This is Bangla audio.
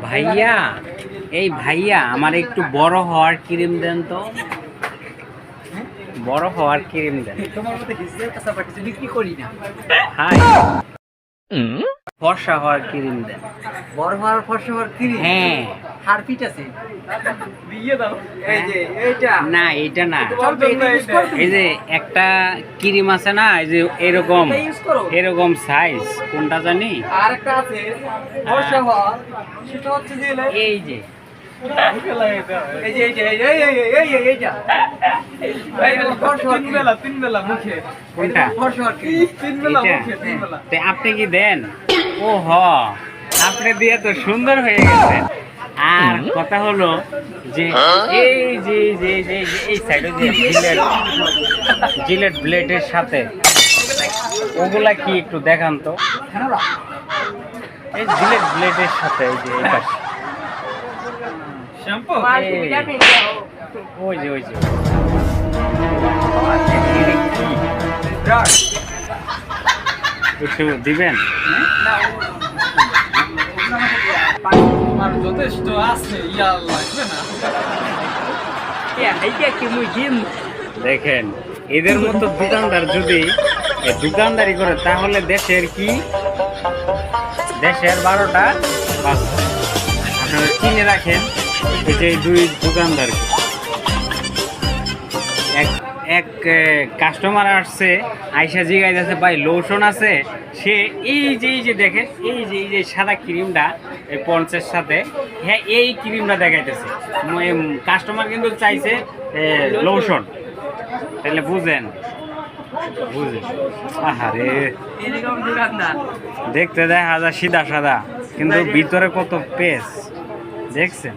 ভাইয়া ভাইয়া আমার একটু বড় হওয়ার ক্রিম দেন তো, বড় হওয়ার ক্রিম দেন। তোমার মতো হিজড়ার কাছাকাছি বিক্রি করি না। হাই, ফর্সা হওয়ার ক্রিম দেন। বড় হওয়ার ফর্সা হওয়ার ক্রিম? হ্যাঁ। হারপিট আছে, দিয়ে দাও। এই যে এইটা না, এইটা না, চলবে, এটা ইউজ করো তুমি। এই যে একটা ক্রিম আছে না, এই যে এরকম এটা ইউজ করো। এরকম সাইজ, কোনটা জানি? আর একটা আছে ফর্সা হওয়ার, সেটা হচ্ছে যে এই যে এই যে এই যে এই এইটা এই ফর্সা হওয়ার তিন বেলা মুখে। কোনটা? ফর্সা হওয়ার ক্রিম তিন বেলা এটা? মুখে, তিন বেলা। তো আপনি কি দেন? ও হ, আপনি দিয়ে তো সুন্দর হয়ে গেছেন। আর কথা হলো যে এই যে যে যে এই সাইডে যে জিলেট ব্লেডের সাথে ওগুলা কি একটু দেখান তো। এই জিলেট ব্লেডের সাথে এই যে এই পাশে শ্যাম্পু ওই যে এটা কি? ব্রাশ একটু দিবেন? আর যথেষ্ট আছে, ইয়া লাগবে না। দেখেন, এদের মতো দোকানদার যদি দোকানদারি করে তাহলে দেশের 12টা বাজবে। আপনারা কিনে রাখেন এই যে দুই দোকানদার। এক কাস্টমার আসছে, আইসা জিগাইতেছে ভাই লোশন আছে? সে এই যে দেখেন এই যে সাদা ক্রিমটা এই পঞ্চের সাথে, হ্যাঁ এই ক্রিমটা দেখাইতেছে। কাস্টমার কিন্তু চাইছে লোশন। তাহলে বুঝেন আহারে, এরকম দোকানদার দেখতে দেখা যায় সিধা সাদা, কিন্তু ভিতরে কত পেস দেখছেন।